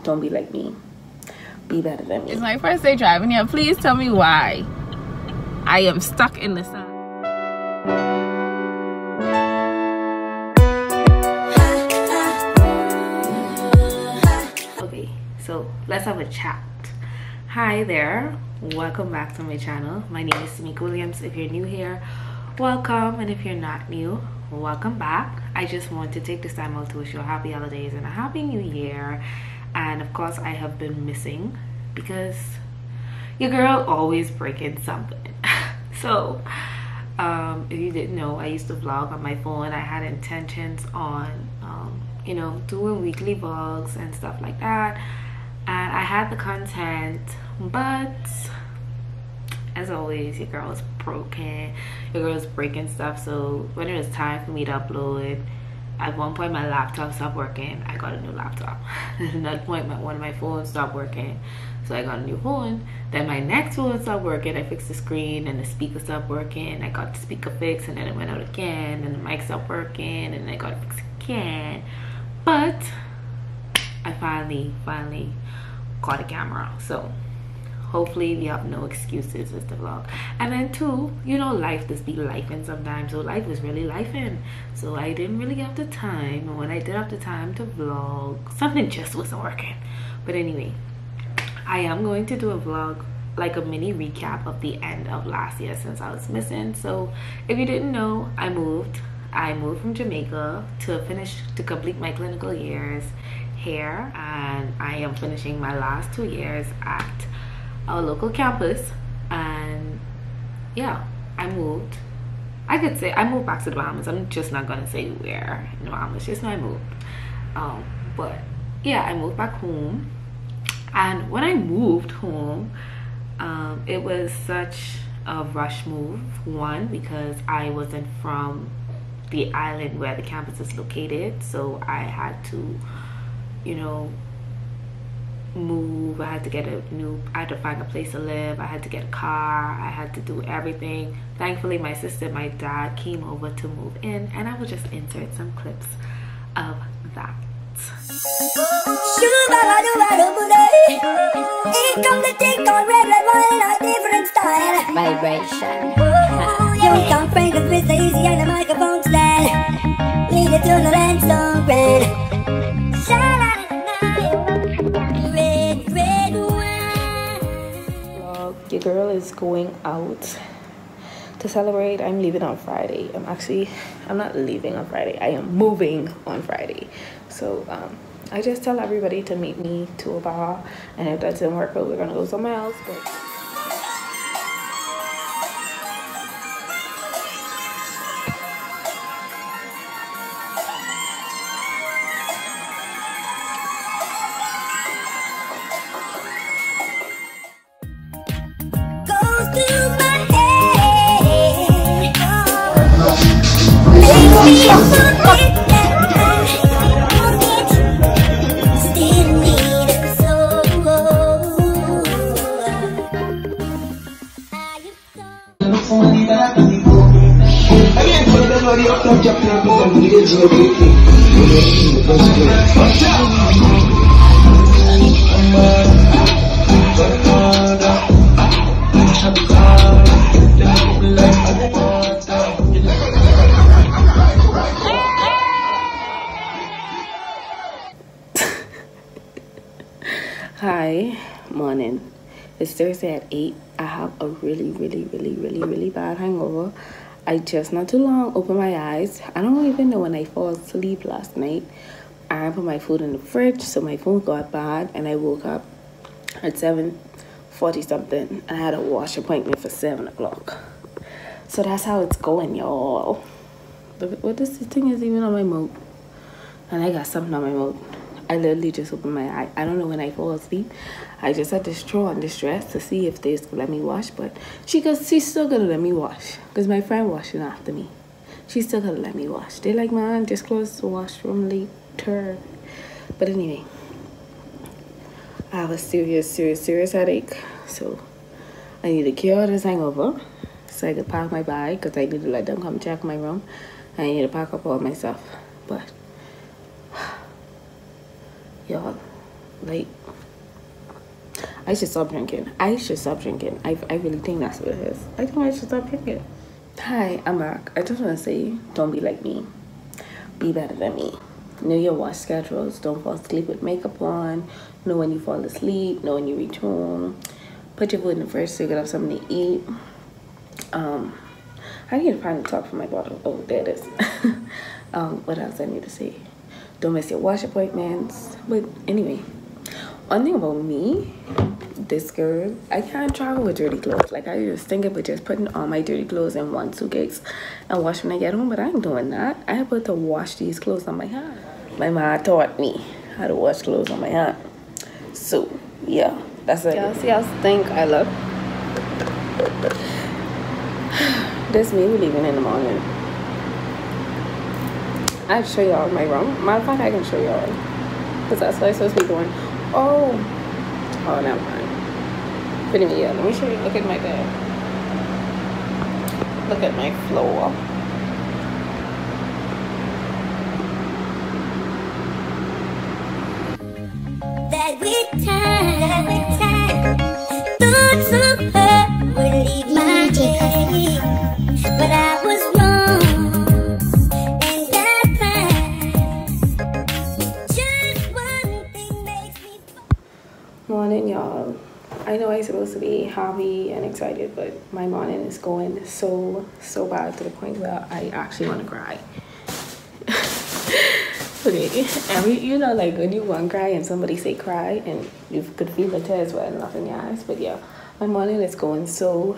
Don't be like me. Be better than me. It's my first day driving here. Please tell me why I am stuck in the sun. Okay, so let's have a chat. Hi there, welcome back to my channel. My name is Jamaica Williams. If you're new here, welcome, and if you're not new, welcome back. I just want to take this time out to wish you a happy holidays and a happy new year. And of course, I have been missing because your girl always breaking something. So if you didn't know, I used to vlog on my phone. I had intentions on you know, doing weekly vlogs and stuff like that, and I had the content, but as always, your girl is broken. Your girl is breaking stuff. So when it was time for me to upload, at one point my laptop stopped working. I got a new laptop. At another point, one of my phones stopped working, so I got a new phone. Then my next phone stopped working. I fixed the screen and the speaker stopped working. I got the speaker fixed, and then it went out again, and the mic stopped working, and I got it fixed again. But I finally got a camera, so hopefully we have no excuses with the vlog. And then too, you know, life just be lifing sometimes. So life was really lifing, so I didn't really have the time. And when I did have the time to vlog, something just wasn't working. But anyway, I am going to do a vlog, like a mini recap of the end of last year since I was missing. So if you didn't know, I moved from Jamaica to complete my clinical years here, and I am finishing my last 2 years at our local campus. And yeah, I moved. I could say I moved back to the Bahamas. I'm just not gonna say where in the Bahamas, just know I moved. But yeah, I moved back home. And when I moved home, it was such a rush move. One, because I wasn't from the island where the campus is located, so I had to, you know, move. I had to find a place to live. I had to get a car. I had to do everything. Thankfully, my sister and my dad came over to move in, and I will just insert some clips of that. Vibration. You can't break us with the easy and the microphone stand. Lead it to the land so grand. Your girl is going out to celebrate. I'm leaving on Friday. I'm not leaving on Friday. I am moving on Friday. So I just tell everybody to meet me to a bar, and if that doesn't work, we're gonna go somewhere else. But hi, morning. It's Thursday at 8. I have a really bad hangover. I just not too long opened my eyes. I don't even know when I fall asleep last night. I put my food in the fridge, so my phone got bad, and I woke up at 7:40 something. I had a wash appointment for 7 o'clock. So that's how it's going, y'all. What this thing is even on my mouth, and I got something on my mouth. I literally just opened my eye. I don't know when I fall asleep. I just had to straw on this dress to see if they would let me wash, but she's still gonna let me wash because my friend washing after me. She's still gonna let me wash. They like, man, just close the washroom later. But anyway, I have a serious headache, so I need to cure this hangover so I can pack my bag because I need to let them come check my room. I need to pack up all my stuff. But y'all, like, I should stop drinking. I really think that's what it is. I think I should stop drinking. Hi, I'm back. I just want to say, don't be like me. Be better than me. Know your wash schedules. Don't fall asleep with makeup on. Know when you fall asleep. Know when you reach home. Put your food in the fridge so you can have something to eat. I need to find the top for my bottle. Oh, there it is. What else I need to say? Don't miss your wash appointments. But anyway, one thing about me, this girl, I can't travel with dirty clothes. Like, I just think about just putting all my dirty clothes in one suitcase and wash when I get home, but I ain't doing that. I have to wash these clothes on my hand. My mom taught me how to wash clothes on my hand. So, yeah, that's it. Y'all see how stink I look? This me leaving in the morning. I'll show y'all my room. Matter of fact, I can show y'all. Because that's what I'm supposed to be doing. Oh, never mind. But anyway, yeah, let me show you. Look at my bed. Look at my floor. That with time, thoughts of her will leave my day. But I was wrong, and that past, just one thing makes me Morning, y'all. I know I'm supposed to be happy and excited, but my morning is going so bad to the point where I actually want to cry. Okay, and you know, like when you want to cry and somebody say cry and you could feel the tears welling up in your eyes. But yeah, my morning is going so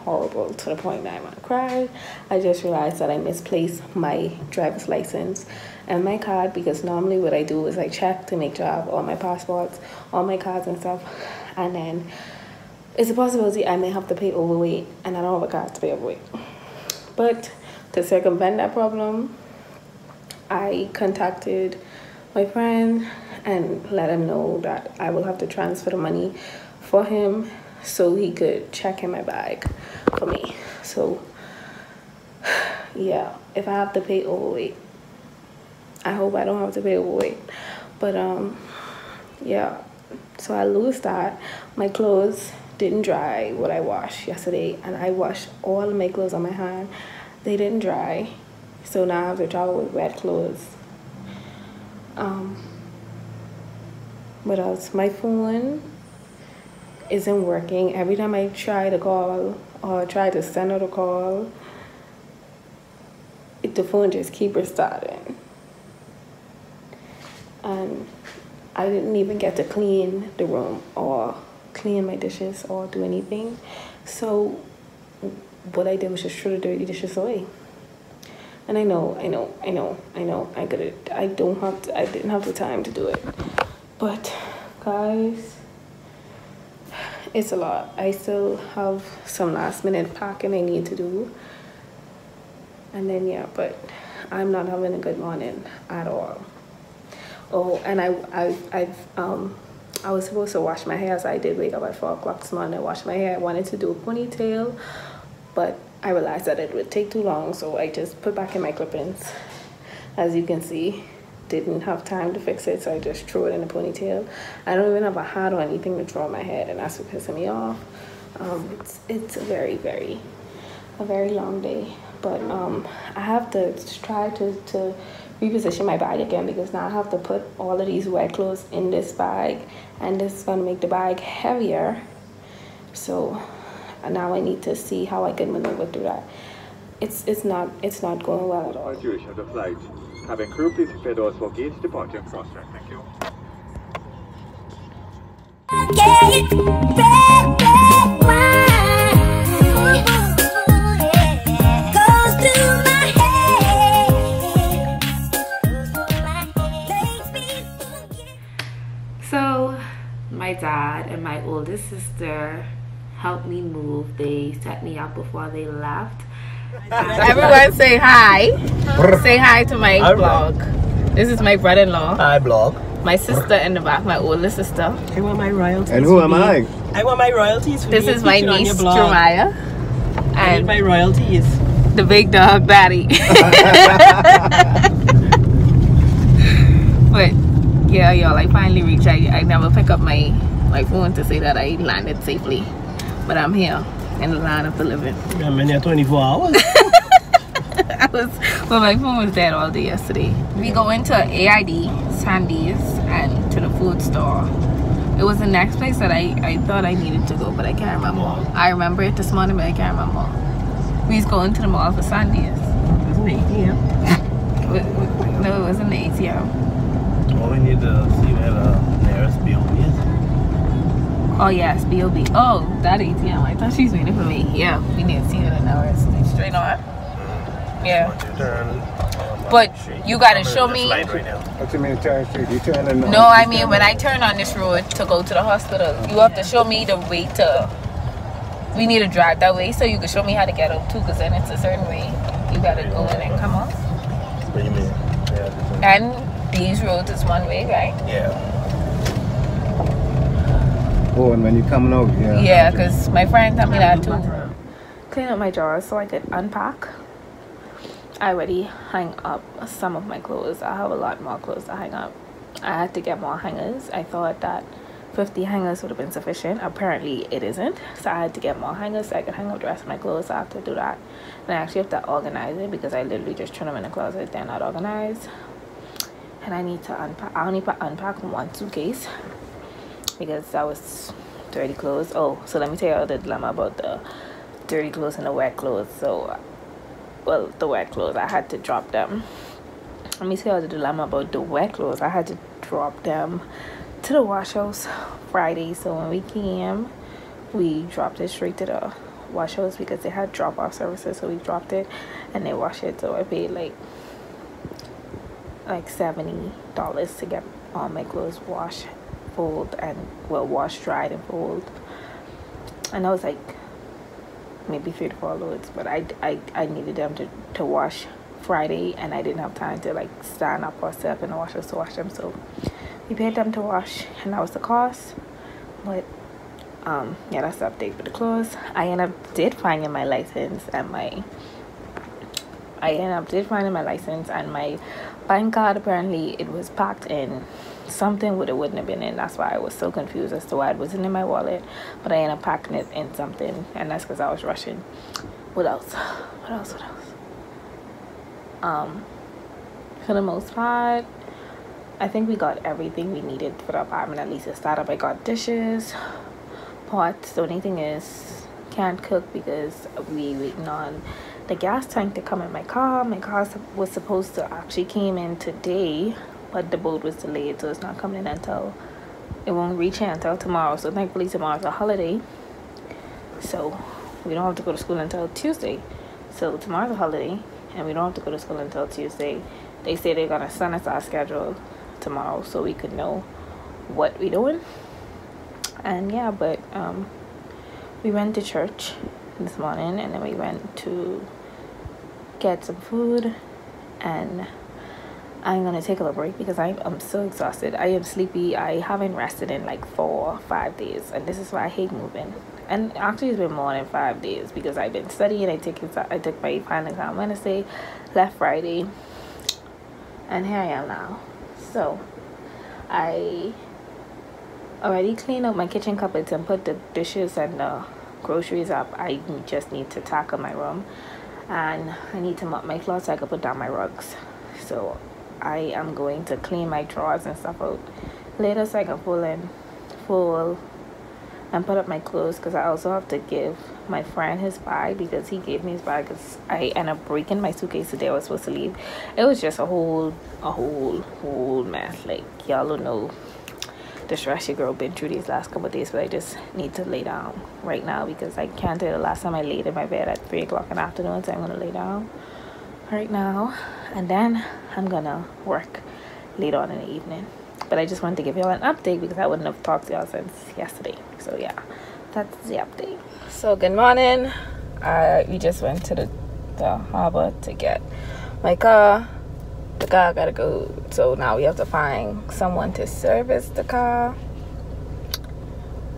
horrible to the point that I want to cry. I just realized that I misplaced my driver's license and my card, because normally what I do is I check to make sure I have all my passports, all my cards and stuff, and then it's a possibility I may have to pay overweight, and I don't have a card to pay overweight. But to circumvent that problem, I contacted my friend and let him know that I will have to transfer the money for him so he could check in my bag for me. So yeah, if I have to pay overweight, I hope I don't have to pay overweight. But yeah, so I lose that. My clothes didn't dry what I washed yesterday, and I washed all of my clothes on my hand. They didn't dry. So now I have to travel with wet clothes. What else? My phone isn't working. Every time I try to call or try to send out a call, the phone just keeps restarting. And I didn't even get to clean the room or clean my dishes or do anything. So what I did was just throw the dirty dishes away. And I didn't have the time to do it. But guys, it's a lot. I still have some last minute packing I need to do. And then yeah, but I'm not having a good morning at all. Oh, and I was supposed to wash my hair, so I did wake up at 4 o'clock this morning and wash my hair. I wanted to do a ponytail, but I realized that it would take too long, so I just put back in my clip-ins. As you can see, didn't have time to fix it, so I just threw it in a ponytail. I don't even have a hat or anything to throw on my head, and that's what pissing me off. It's a very long day, but I have to try to reposition my bag again, because now I have to put all of these wet clothes in this bag, and this is going to make the bag heavier. So now I need to see how I can maneuver through that. It's not going well at all. Duration of the flight. Cabin crew, please prepare doors for gate departure and cross-track. Thank you. So my dad and my oldest sister helped me move. They set me up before they left. Everyone say hi. Say hi to my vlog. This is my brother-in-law. Hi, blog. My sister in the back, my oldest sister. I want my royalties. And who am I? I want my royalties. This is my niece, Jeremiah. I need my royalties. The big dog daddy. But yeah, y'all, I finally reached. I never pick up my phone to say that I landed safely, but I'm here in the land of the living. I'm in here 24 hours. Well, my phone was dead all day yesterday. We go into AID, Sandy's, and to the food store. It was the next place that I thought I needed to go, but I can't remember. I remember it this morning, but I can't remember. We was going to the mall for Sandy's. It was an ATM. No, it wasn't the ATM. Oh, we need to see where the nearest BOB is. Oh yes, BOB. Oh, that ATM. I thought she was waiting for me. Yeah, we need to see it in hours. Straight on. Yeah. But you gotta show me. What you mean turn street? You turn in. No, I mean when I turn on this road to go to the hospital, you have to show me the way to. We need to drive that way so you can show me how to get up too, because then it's a certain way. You gotta go in and come off. What do you mean? Yeah. And these roads is one way, right? Yeah. Oh, and when you coming out, yeah. Yeah, because my friend told me that too. Clean up my drawers so I could unpack. I already hung up some of my clothes. I have a lot more clothes to hang up. I had to get more hangers. I thought that 50 hangers would have been sufficient. Apparently it isn't. So I had to get more hangers so I could hang up the rest of my clothes. So I have to do that. And I actually have to organize it because I literally just threw them in the closet. They're not organized. And I need to unpack. I only unpack one suitcase because that was dirty clothes. Oh, so let me tell you the dilemma about the dirty clothes and the wet clothes. So, well, the wet clothes, I had to drop them. Let me tell you the dilemma about the wet clothes. I had to drop them to the wash house Friday. So when we came, we dropped it straight to the wash house because they had drop-off services. So we dropped it and they washed it. So I paid like $70 to get all my clothes washed, fold, and well, washed, dried, and fold. And I was like maybe 3 to 4 loads, but I needed them to wash Friday, and I didn't have time to like stand up or sit up in the washers to wash them. So we paid them to wash, and that was the cost. But yeah, that's the update for the clothes. I did find my license and my bank card. Apparently it was packed in something what it wouldn't have been in. That's why I was so confused as to why it wasn't in my wallet, but I ended up packing it in something, and that's because I was rushing. What else? For the most part, I think we got everything we needed for the apartment, at least to start up. I got dishes, pots. The only thing is can't cook because we waiting on the gas tank to come in my car. My car was supposed to actually came in today, but the boat was delayed, so it's not coming in until, it won't reach here until tomorrow. So thankfully tomorrow's a holiday, so we don't have to go to school until Tuesday. So tomorrow's a holiday and we don't have to go to school until Tuesday. They say they're gonna send us our schedule tomorrow so we could know what we're doing. And yeah, but we went to church this morning, and then we went to get some food, and I'm gonna take a little break because I'm so exhausted. I am sleepy. I haven't rested in like 4 or 5 days, and this is why I hate moving. And actually it's been more than 5 days because I've been studying. I took my final exam Wednesday, left Friday, and here I am now. So I already cleaned up my kitchen cupboards and put the dishes and the groceries up. I just need to tackle my room, and I need to mop my clothes so I can put down my rugs. So I am going to clean my drawers and stuff out later so I can fold and put up my clothes, because I also have to give my friend his bag because he gave me his bag because I ended up breaking my suitcase the day I was supposed to leave. It was just a whole mess. Like, y'all don't know the stress your girl been through these last couple of days, but I just need to lay down right now because I can't tell you the last time I laid in my bed at 3 o'clock in the afternoon. So I'm gonna lay down right now, and then I'm gonna work later on in the evening. But I just wanted to give y'all an update because I wouldn't have talked to y'all since yesterday. So yeah, that's the update. So good morning. We just went to the harbor to get my car. The car gotta go, so now we have to find someone to service the car.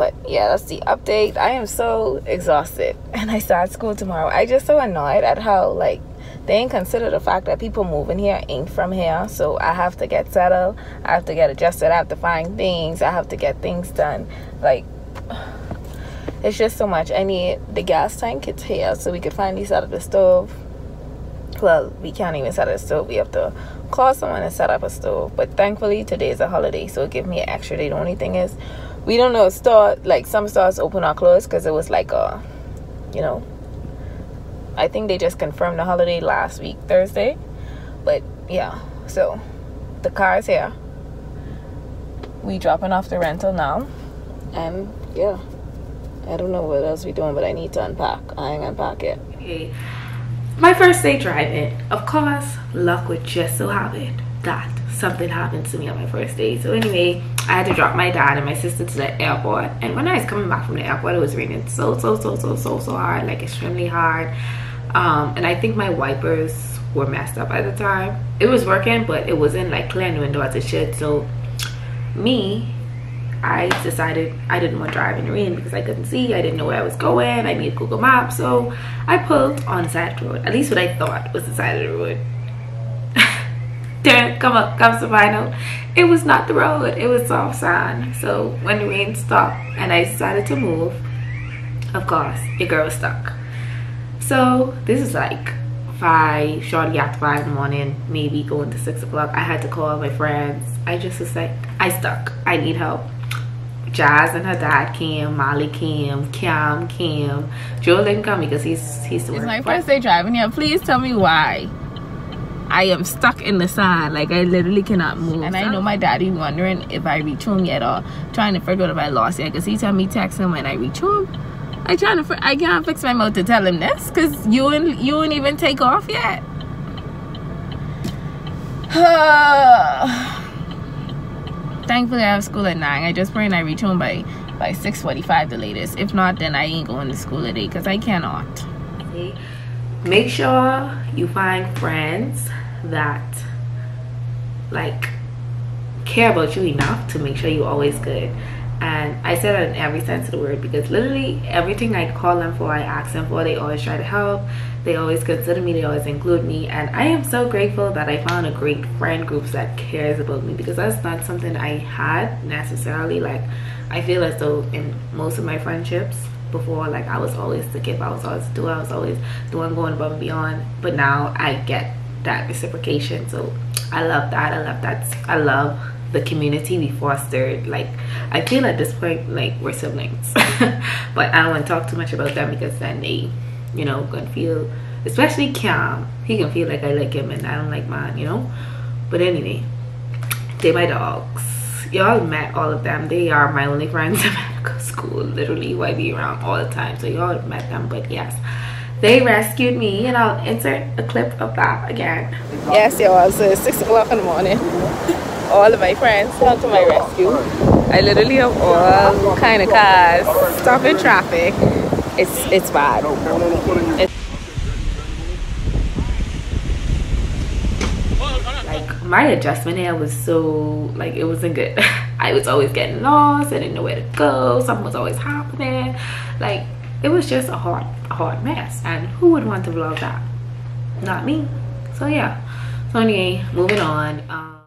But yeah, that's the update. I am so exhausted and I start school tomorrow. I just so annoyed at how like they ain't consider the fact that people moving here ain't from here. So I have to get settled, I have to get adjusted, I have to find things, I have to get things done. Like, it's just so much. I need the gas tank, it's here, so we could finally set up the stove. Well, we can't even set up a stove, we have to call someone and set up a stove. But thankfully today is a holiday, so it give me an extra day. The only thing is we don't know store, like some stores open or close, because it was like a, you know, I think they just confirmed the holiday last week Thursday. But yeah, so the car is here, we dropping off the rental now, and yeah, I don't know what else we doing, but I need to unpack. I ain't unpack yet. Okay, my first day driving. Of course, luck would just so happen that something happened to me on my first day. So anyway, I had to drop my dad and my sister to the airport, and when I was coming back from the airport, it was raining so hard, like extremely hard. And I think my wipers were messed up at the time. It was working, but it wasn't like clearing the window as it should. So I decided I didn't want to drive in the rain because I couldn't see, I didn't know where I was going, I needed Google Maps. So I pulled on the side of the road, at least what I thought was the side of the road. Comes to find out, it was not the road, it was soft sand. So when the rain stopped and I decided to move, of course your girl was stuck. So this is like 5, shortly after 5 in the morning, maybe going to 6 o'clock. I had to call my friends. I just was like, I stuck, I need help. Jazz and her dad came, Molly came, Cam came. Joel didn't come because he's to work. It's my first day driving here. Please tell me why I am stuck in the sand. Like, I literally cannot move. And I know my daddy wondering if I reach home yet, or trying to figure out if I lost yet, because he tell me text him when I reach home. I can't fix my mouth to tell him this, because you ain't even take off yet. Thankfully I have school at 9. I just pray and I reach home by 6:45 the latest. If not, then I ain't going to school today, because I cannot. Okay. Make sure you find friends that like care about you enough to make sure you're always good. And I say that in every sense of the word, because literally everything I call them for, I ask them for, they always try to help, they always consider me, they always include me. And I am so grateful that I found a great friend group that cares about me, because that's not something I had necessarily. Like, I feel as though in most of my friendships before, like, I was always the giver, I was always doing going above and beyond. But now I get that reciprocation, so I love that. I love the community we fostered. Like, I feel at this point like we're siblings. But I don't want to talk too much about them, because then they, you know, gonna feel, especially Cam, he can feel like I like him and I don't like mine, you know. But anyway, they my dogs. Y'all met all of them. They are my only friends in medical school, literally, who I be around all the time. So y'all met them. But yes, they rescued me, and I'll insert a clip of that again. Yes, y'all, so it's 6 o'clock in the morning. All of my friends come to my rescue. I literally have all kind of cars stopping traffic. It's bad. Like, my adjustment here was so, like, it wasn't good. I was always getting lost, I didn't know where to go, something was always happening. Like, it was just a hard mess, and who would want to vlog that? Not me. So yeah, so anyway, moving on.